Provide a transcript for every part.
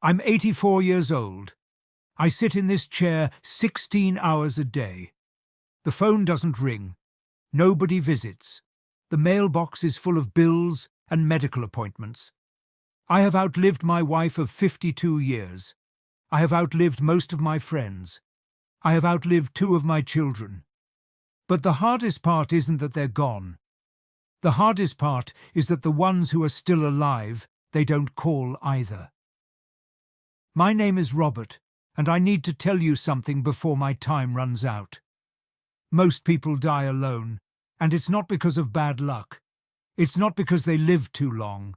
I'm 84 years old. I sit in this chair 16 hours a day. The phone doesn't ring. Nobody visits. The mailbox is full of bills and medical appointments. I have outlived my wife of 52 years. I have outlived most of my friends. I have outlived 2 of my children. But the hardest part isn't that they're gone. The hardest part is that the ones who are still alive, they don't call either. My name is Robert, and I need to tell you something before my time runs out. Most people die alone, and it's not because of bad luck. It's not because they lived too long.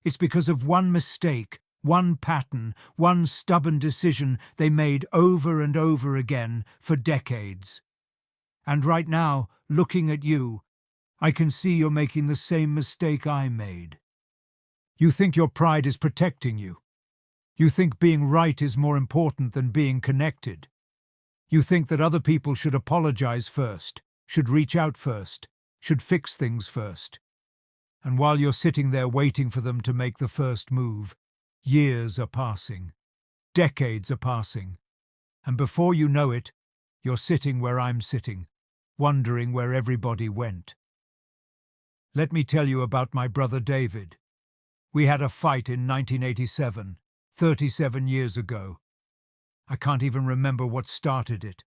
It's because of one mistake, one pattern, one stubborn decision they made over and over again for decades. And right now, looking at you, I can see you're making the same mistake I made. You think your pride is protecting you. You think being right is more important than being connected. You think that other people should apologize first, should reach out first, should fix things first. And while you're sitting there waiting for them to make the first move, years are passing, decades are passing, and before you know it, you're sitting where I'm sitting, wondering where everybody went. Let me tell you about my brother David. We had a fight in 1987, 37 years ago. I can't even remember what started it.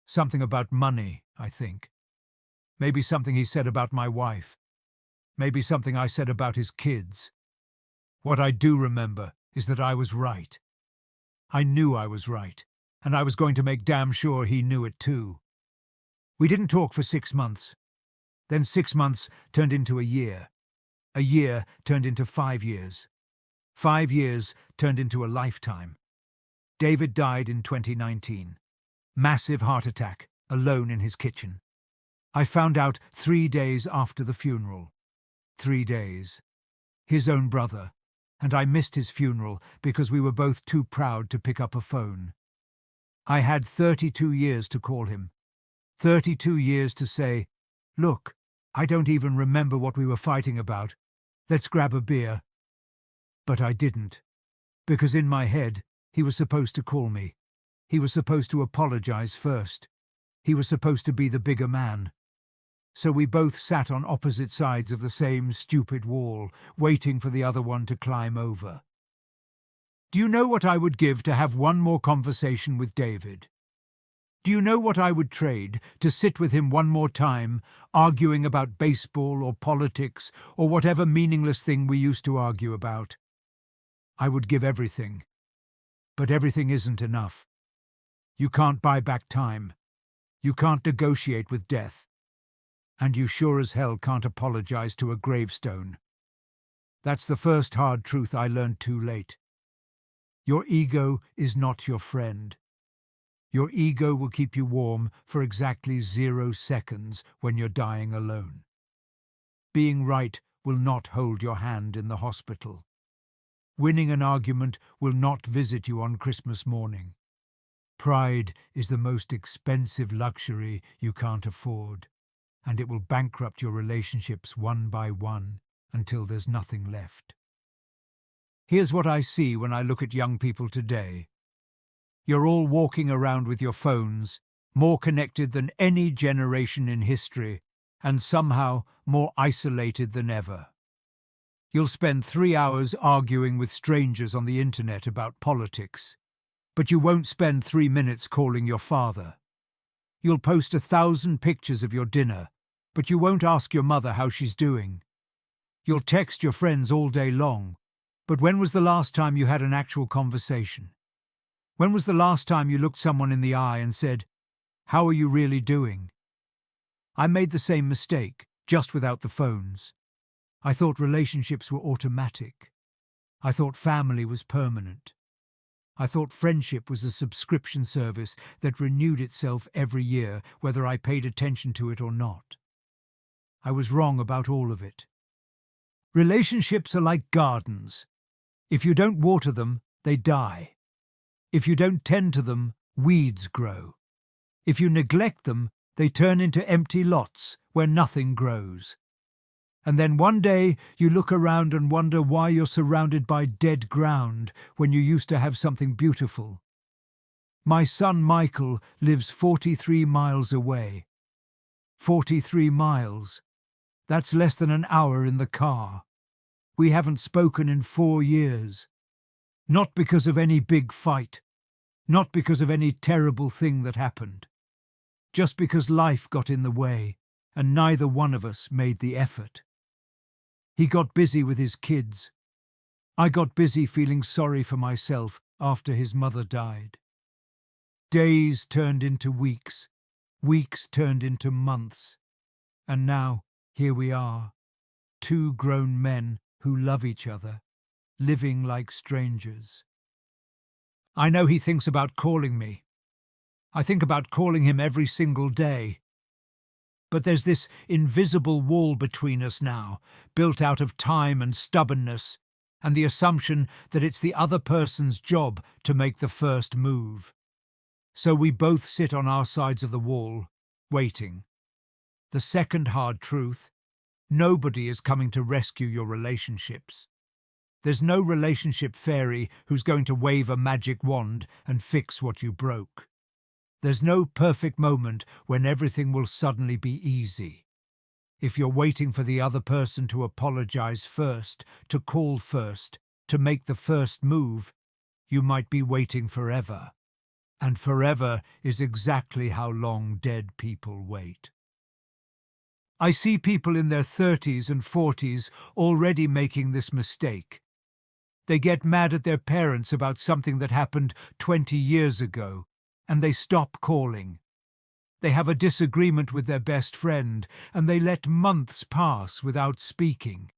Something about money, I think. Maybe something he said about my wife. Maybe something I said about his kids. What I do remember is that I was right. I knew I was right, and I was going to make damn sure he knew it too. We didn't talk for 6 months. Then 6 months turned into a year. A year turned into 5 years. 5 years turned into a lifetime. David died in 2019. Massive heart attack, alone in his kitchen. I found out 3 days after the funeral. 3 days. His own brother. And I missed his funeral because we were both too proud to pick up a phone. I had 32 years to call him. 32 years to say, "Look, I don't even remember what we were fighting about. Let's grab a beer." But I didn't, because in my head, he was supposed to call me. He was supposed to apologize first. He was supposed to be the bigger man. So we both sat on opposite sides of the same stupid wall, waiting for the other one to climb over. Do you know what I would give to have one more conversation with David? Do you know what I would trade to sit with him one more time, arguing about baseball or politics or whatever meaningless thing we used to argue about? I would give everything. But everything isn't enough. You can't buy back time. You can't negotiate with death. And you sure as hell can't apologize to a gravestone. That's the first hard truth I learned too late. Your ego is not your friend. Your ego will keep you warm for exactly 0 seconds when you're dying alone. Being right will not hold your hand in the hospital. Winning an argument will not visit you on Christmas morning. Pride is the most expensive luxury you can't afford, and it will bankrupt your relationships one by one until there's nothing left. Here's what I see when I look at young people today. You're all walking around with your phones, more connected than any generation in history, and somehow more isolated than ever. You'll spend 3 hours arguing with strangers on the internet about politics, but you won't spend 3 minutes calling your father. You'll post 1,000 pictures of your dinner, but you won't ask your mother how she's doing. You'll text your friends all day long, but when was the last time you had an actual conversation? When was the last time you looked someone in the eye and said, "How are you really doing?" I made the same mistake, just without the phones. I thought relationships were automatic. I thought family was permanent. I thought friendship was a subscription service that renewed itself every year, whether I paid attention to it or not. I was wrong about all of it. Relationships are like gardens. If you don't water them, they die. If you don't tend to them, weeds grow. If you neglect them, they turn into empty lots where nothing grows. And then one day you look around and wonder why you're surrounded by dead ground when you used to have something beautiful. My son Michael lives 43 miles away. 43 miles. That's less than an hour in the car. We haven't spoken in 4 years. Not because of any big fight. Not because of any terrible thing that happened. Just because life got in the way and neither one of us made the effort. He got busy with his kids. I got busy feeling sorry for myself after his mother died. Days turned into weeks. Weeks turned into months. And now, here we are, 2 grown men who love each other, living like strangers. I know he thinks about calling me. I think about calling him every single day. But there's this invisible wall between us now, built out of time and stubbornness, and the assumption that it's the other person's job to make the first move. So we both sit on our sides of the wall, waiting. The second hard truth: nobody is coming to rescue your relationships. There's no relationship fairy who's going to wave a magic wand and fix what you broke. There's no perfect moment when everything will suddenly be easy. If you're waiting for the other person to apologize first, to call first, to make the first move, you might be waiting forever. And forever is exactly how long dead people wait. I see people in their 30s and 40s already making this mistake. They get mad at their parents about something that happened 20 years ago, and they stop calling. They have a disagreement with their best friend, and they let months pass without speaking.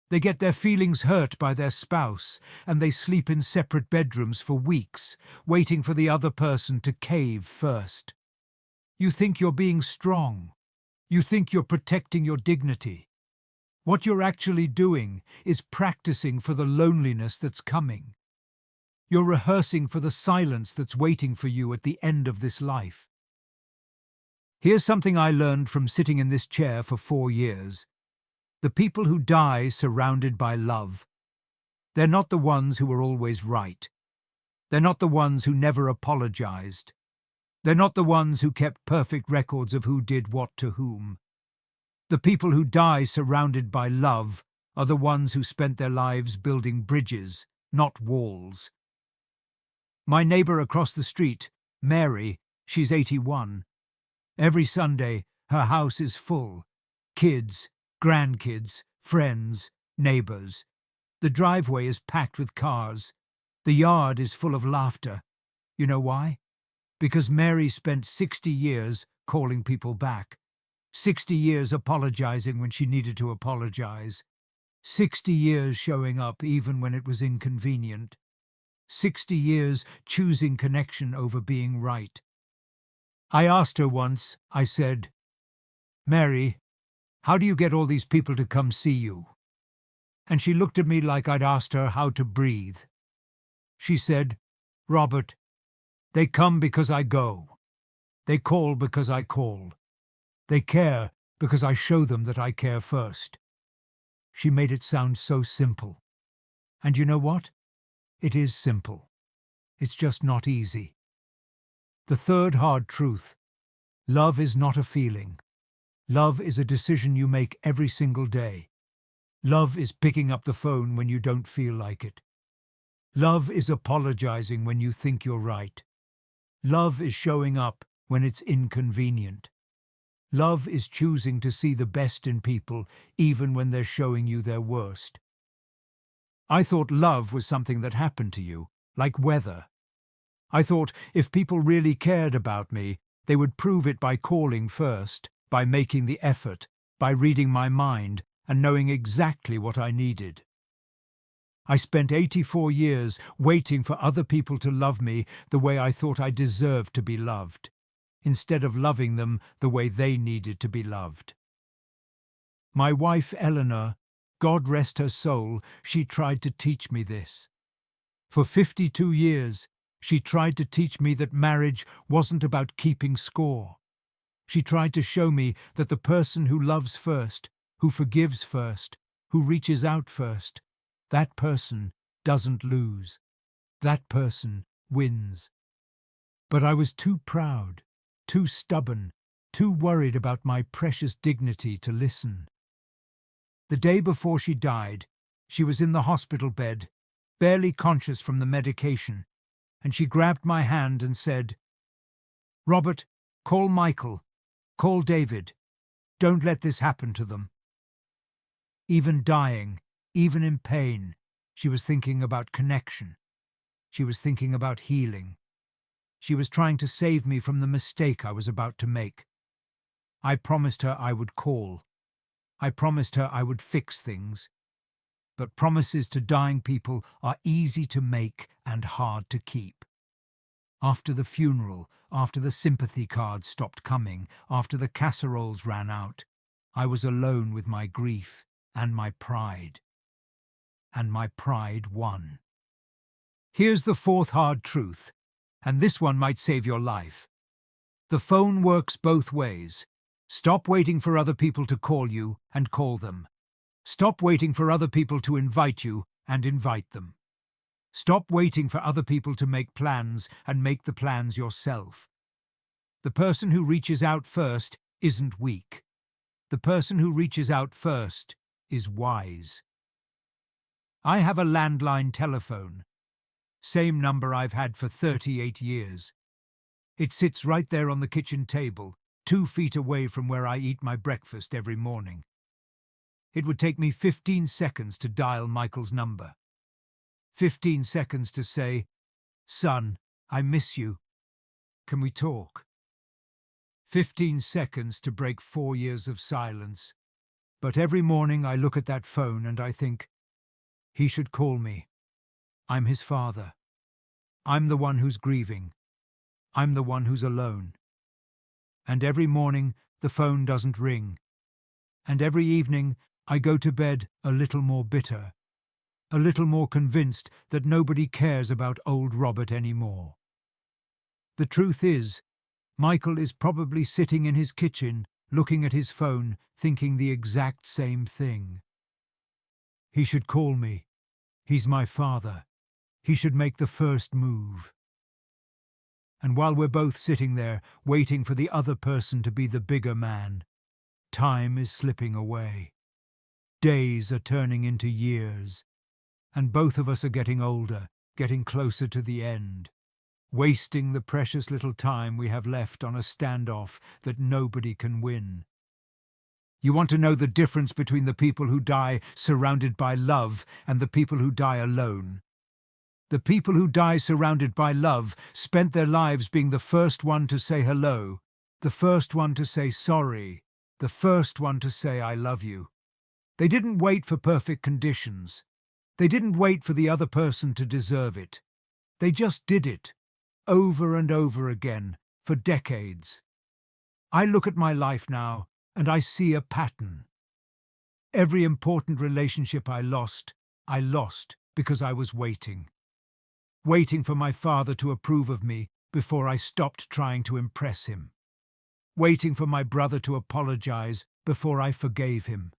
They get their feelings hurt by their spouse, and they sleep in separate bedrooms for weeks, waiting for the other person to cave first. You think you're being strong. You think you're protecting your dignity. What you're actually doing is practicing for the loneliness that's coming. You're rehearsing for the silence that's waiting for you at the end of this life. Here's something I learned from sitting in this chair for 4 years. The people who die surrounded by love, they're not the ones who were always right. They're not the ones who never apologized. They're not the ones who kept perfect records of who did what to whom. The people who die surrounded by love are the ones who spent their lives building bridges, not walls. My neighbour across the street, Mary, she's 81. Every Sunday, her house is full. Kids, grandkids, friends, neighbours. The driveway is packed with cars. The yard is full of laughter. You know why? Because Mary spent 60 years calling people back. 60 years apologising when she needed to apologise. 60 years showing up even when it was inconvenient. 60 years choosing connection over being right. I asked her once, I said, "Mary, how do you get all these people to come see you?" And she looked at me like I'd asked her how to breathe. She said, "Robert, they come because I go. They call because I call. They care because I show them that I care first." She made it sound so simple. And you know what? It is simple. It's just not easy. The third hard truth: love is not a feeling. Love is a decision you make every single day. Love is picking up the phone when you don't feel like it. Love is apologizing when you think you're right. Love is showing up when it's inconvenient. Love is choosing to see the best in people even when they're showing you their worst. I thought love was something that happened to you, like weather. I thought if people really cared about me, they would prove it by calling first, by making the effort, by reading my mind and knowing exactly what I needed. I spent 84 years waiting for other people to love me the way I thought I deserved to be loved, instead of loving them the way they needed to be loved. My wife Eleanor, God rest her soul, she tried to teach me this. For 52 years, she tried to teach me that marriage wasn't about keeping score. She tried to show me that the person who loves first, who forgives first, who reaches out first, that person doesn't lose. That person wins. But I was too proud, too stubborn, too worried about my precious dignity to listen. The day before she died, she was in the hospital bed, barely conscious from the medication, and she grabbed my hand and said, "Robert, call Michael, call David. Don't let this happen to them." Even dying, even in pain, she was thinking about connection. She was thinking about healing. She was trying to save me from the mistake I was about to make. I promised her I would call. I promised her I would fix things. But promises to dying people are easy to make and hard to keep. After the funeral, after the sympathy cards stopped coming, after the casseroles ran out, I was alone with my grief and my pride. And my pride won. Here's the fourth hard truth, and this one might save your life. The phone works both ways. Stop waiting for other people to call you and call them. Stop waiting for other people to invite you and invite them. Stop waiting for other people to make plans and make the plans yourself. The person who reaches out first isn't weak. The person who reaches out first is wise. I have a landline telephone. Same number I've had for 38 years. It sits right there on the kitchen table, 2 feet away from where I eat my breakfast every morning. It would take me 15 seconds to dial Michael's number. 15 seconds to say, "Son, I miss you. Can we talk?" 15 seconds to break 4 years of silence. But every morning I look at that phone and I think, he should call me. I'm his father. I'm the one who's grieving. I'm the one who's alone. And every morning the phone doesn't ring. And every evening I go to bed a little more bitter, a little more convinced that nobody cares about old Robert anymore. The truth is, Michael is probably sitting in his kitchen, looking at his phone, thinking the exact same thing. He should call me. He's my father. He should make the first move. And while we're both sitting there, waiting for the other person to be the bigger man, time is slipping away. Days are turning into years. And both of us are getting older, getting closer to the end, wasting the precious little time we have left on a standoff that nobody can win. You want to know the difference between the people who die surrounded by love and the people who die alone? The people who die surrounded by love spent their lives being the first one to say hello, the first one to say sorry, the first one to say I love you. They didn't wait for perfect conditions. They didn't wait for the other person to deserve it. They just did it, over and over again, for decades. I look at my life now, and I see a pattern. Every important relationship I lost because I was waiting. Waiting for my father to approve of me before I stopped trying to impress him. Waiting for my brother to apologize before I forgave him.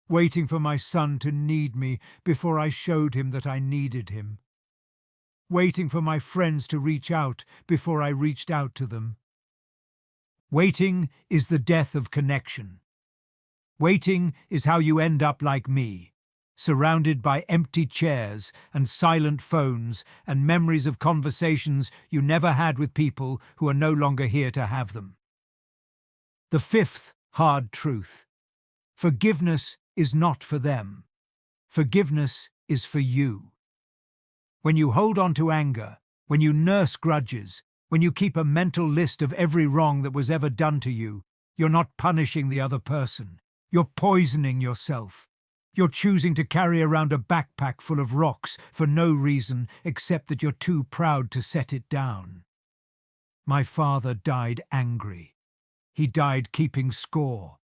Waiting for my son to need me before I showed him that I needed him. Waiting for my friends to reach out before I reached out to them. Waiting is the death of connection. Waiting is how you end up like me, surrounded by empty chairs and silent phones and memories of conversations you never had with people who are no longer here to have them. The fifth hard truth: forgiveness is not for them. Forgiveness is for you. When you hold on to anger, when you nurse grudges, when you keep a mental list of every wrong that was ever done to you, you're not punishing the other person. You're poisoning yourself. You're choosing to carry around a backpack full of rocks for no reason except that you're too proud to set it down. My father died angry. He died keeping score.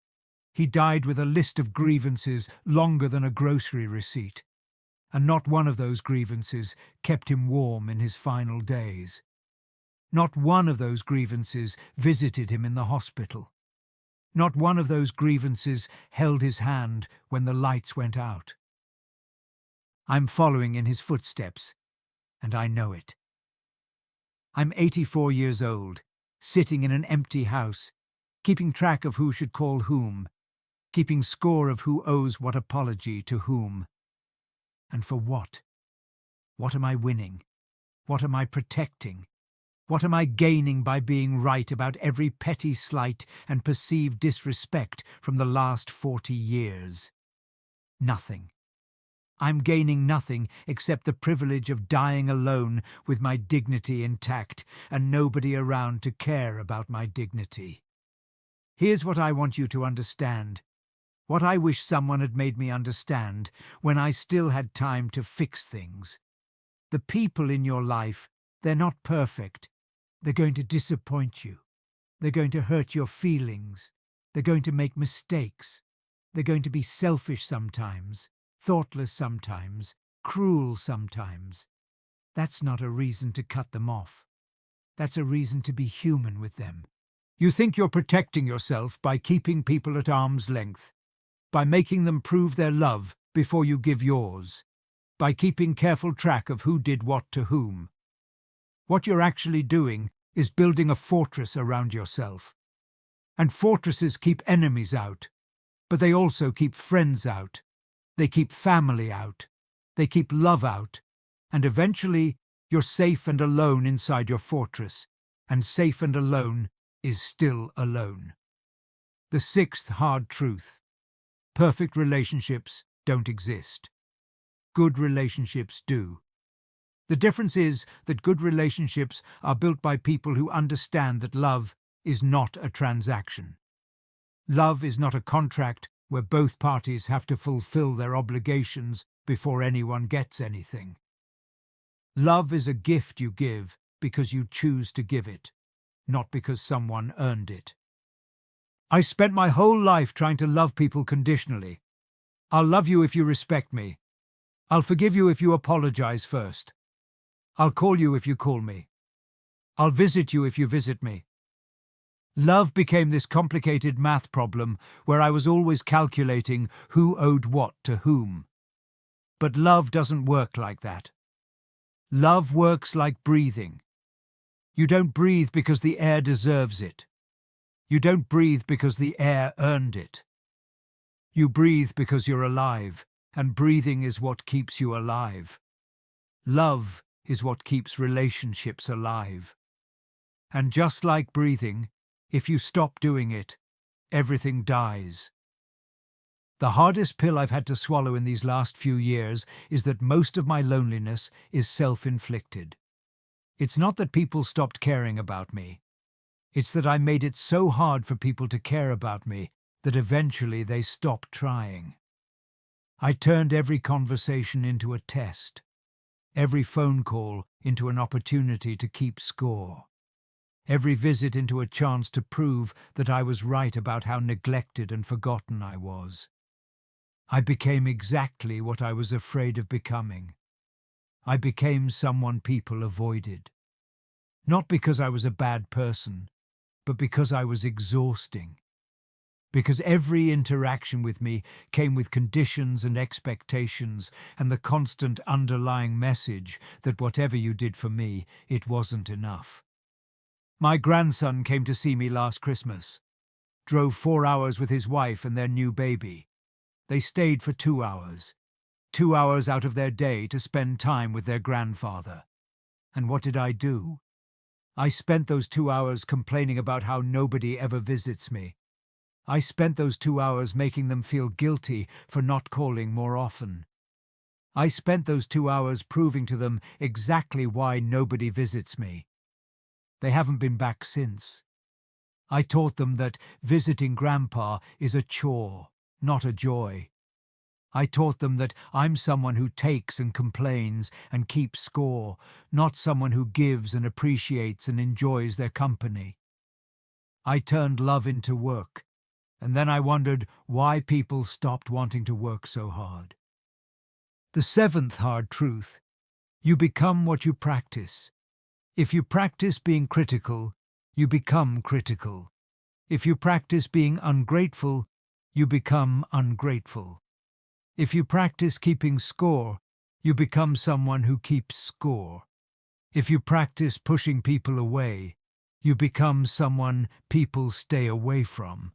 He died with a list of grievances longer than a grocery receipt, and not one of those grievances kept him warm in his final days. Not one of those grievances visited him in the hospital. Not one of those grievances held his hand when the lights went out. I'm following in his footsteps, and I know it. I'm 84 years old, sitting in an empty house, keeping track of who should call whom, keeping score of who owes what apology to whom. And for what? What am I winning? What am I protecting? What am I gaining by being right about every petty slight and perceived disrespect from the last 40 years? Nothing. I'm gaining nothing except the privilege of dying alone with my dignity intact and nobody around to care about my dignity. Here's what I want you to understand. What I wish someone had made me understand when I still had time to fix things. The people in your life, they're not perfect. They're going to disappoint you. They're going to hurt your feelings. They're going to make mistakes. They're going to be selfish sometimes, thoughtless sometimes, cruel sometimes. That's not a reason to cut them off. That's a reason to be human with them. You think you're protecting yourself by keeping people at arm's length, by making them prove their love before you give yours, by keeping careful track of who did what to whom. What you're actually doing is building a fortress around yourself. And fortresses keep enemies out, but they also keep friends out. They keep family out. They keep love out. And eventually, you're safe and alone inside your fortress, and safe and alone is still alone. The sixth hard truth. Perfect relationships don't exist. Good relationships do. The difference is that good relationships are built by people who understand that love is not a transaction. Love is not a contract where both parties have to fulfill their obligations before anyone gets anything. Love is a gift you give because you choose to give it, not because someone earned it. I spent my whole life trying to love people conditionally. I'll love you if you respect me. I'll forgive you if you apologize first. I'll call you if you call me. I'll visit you if you visit me. Love became this complicated math problem where I was always calculating who owed what to whom. But love doesn't work like that. Love works like breathing. You don't breathe because the air deserves it. You don't breathe because the air earned it. You breathe because you're alive, and breathing is what keeps you alive. Love is what keeps relationships alive. And just like breathing, if you stop doing it, everything dies. The hardest pill I've had to swallow in these last few years is that most of my loneliness is self-inflicted. It's not that people stopped caring about me. It's that I made it so hard for people to care about me that eventually they stopped trying. I turned every conversation into a test. Every phone call into an opportunity to keep score. Every visit into a chance to prove that I was right about how neglected and forgotten I was. I became exactly what I was afraid of becoming. I became someone people avoided. Not because I was a bad person, but because I was exhausting. Because every interaction with me came with conditions and expectations and the constant underlying message that whatever you did for me, it wasn't enough. My grandson came to see me last Christmas. Drove 4 hours with his wife and their new baby. They stayed for 2 hours. 2 hours out of their day to spend time with their grandfather. And what did I do? I spent those 2 hours complaining about how nobody ever visits me. I spent those 2 hours making them feel guilty for not calling more often. I spent those 2 hours proving to them exactly why nobody visits me. They haven't been back since. I taught them that visiting Grandpa is a chore, not a joy. I taught them that I'm someone who takes and complains and keeps score, not someone who gives and appreciates and enjoys their company. I turned love into work. And then I wondered why people stopped wanting to work so hard. The seventh hard truth. You become what you practice. If you practice being critical, you become critical. If you practice being ungrateful, you become ungrateful. If you practice keeping score, you become someone who keeps score. If you practice pushing people away, you become someone people stay away from.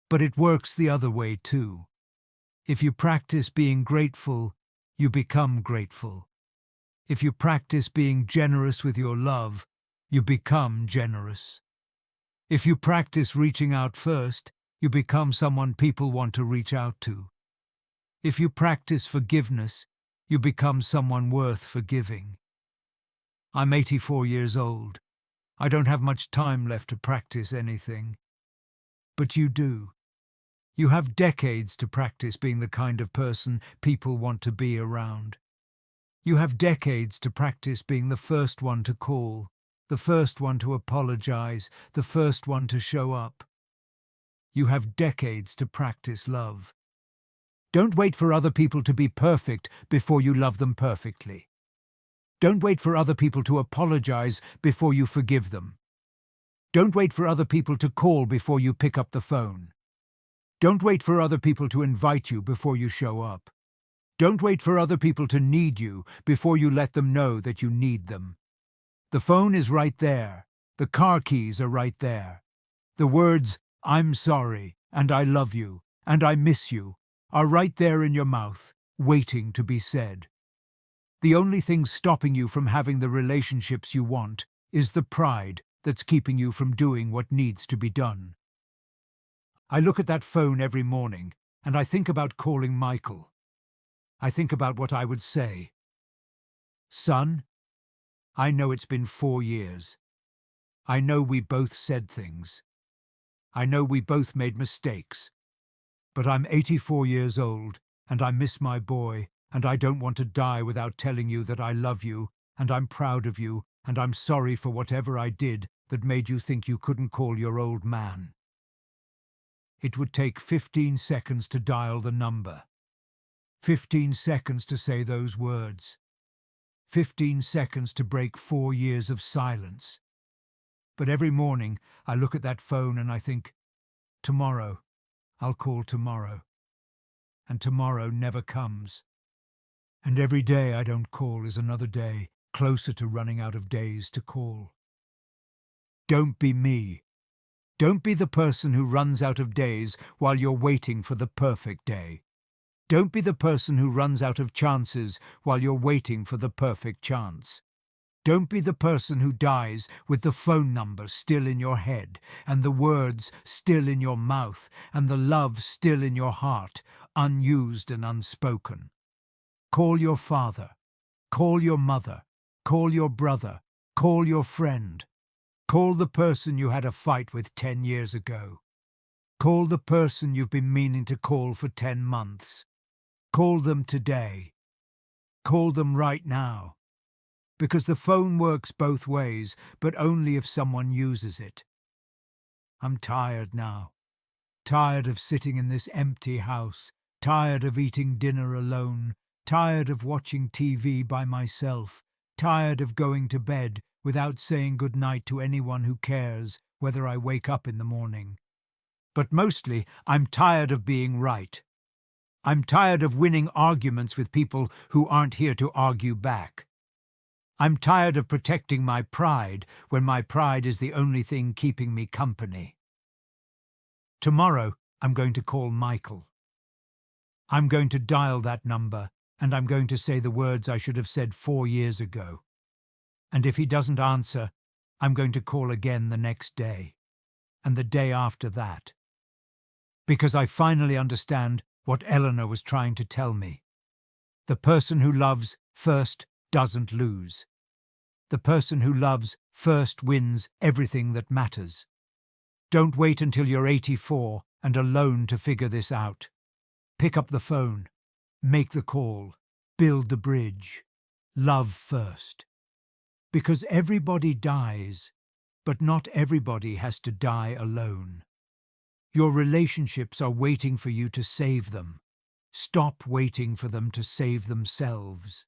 But it works the other way too. If you practice being grateful, you become grateful. If you practice being generous with your love, you become generous. If you practice reaching out first, you become someone people want to reach out to. If you practice forgiveness, you become someone worth forgiving. I'm 84 years old. I don't have much time left to practice anything. But you do. You have decades to practice being the kind of person people want to be around. You have decades to practice being the first one to call, the first one to apologize, the first one to show up. You have decades to practice love. Don't wait for other people to be perfect before you love them perfectly. Don't wait for other people to apologize before you forgive them. Don't wait for other people to call before you pick up the phone. Don't wait for other people to invite you before you show up. Don't wait for other people to need you before you let them know that you need them. The phone is right there. The car keys are right there. The words, "I'm sorry," and "I love you," and "I miss you," are right there in your mouth, waiting to be said. The only thing stopping you from having the relationships you want is the pride that's keeping you from doing what needs to be done. I look at that phone every morning, and I think about calling Michael. I think about what I would say. "Son, I know it's been 4 years. I know we both said things. I know we both made mistakes. But I'm 84 years old, and I miss my boy, and I don't want to die without telling you that I love you, and I'm proud of you, and I'm sorry for whatever I did that made you think you couldn't call your old man." It would take 15 seconds to dial the number. 15 seconds to say those words. 15 seconds to break 4 years of silence. But every morning I look at that phone and I think, tomorrow, I'll call tomorrow. And tomorrow never comes. And every day I don't call is another day closer to running out of days to call. Don't be me. Don't be the person who runs out of days while you're waiting for the perfect day. Don't be the person who runs out of chances while you're waiting for the perfect chance. Don't be the person who dies with the phone number still in your head, and the words still in your mouth, and the love still in your heart, unused and unspoken. Call your father. Call your mother. Call your brother. Call your friend. Call the person you had a fight with 10 years ago. Call the person you've been meaning to call for 10 months. Call them today. Call them right now. Because the phone works both ways, but only if someone uses it. I'm tired now. Tired of sitting in this empty house. Tired of eating dinner alone. Tired of watching TV by myself. Tired of going to bed without saying goodnight to anyone who cares whether I wake up in the morning. But mostly, I'm tired of being right. I'm tired of winning arguments with people who aren't here to argue back. I'm tired of protecting my pride when my pride is the only thing keeping me company. Tomorrow, I'm going to call Michael. I'm going to dial that number, and I'm going to say the words I should have said 4 years ago. And if he doesn't answer, I'm going to call again the next day, and the day after that. Because I finally understand what Eleanor was trying to tell me. The person who loves first doesn't lose. The person who loves first wins everything that matters. Don't wait until you're 84 and alone to figure this out. Pick up the phone. Make the call. Build the bridge. Love first. Because everybody dies, but not everybody has to die alone. Your relationships are waiting for you to save them. Stop waiting for them to save themselves.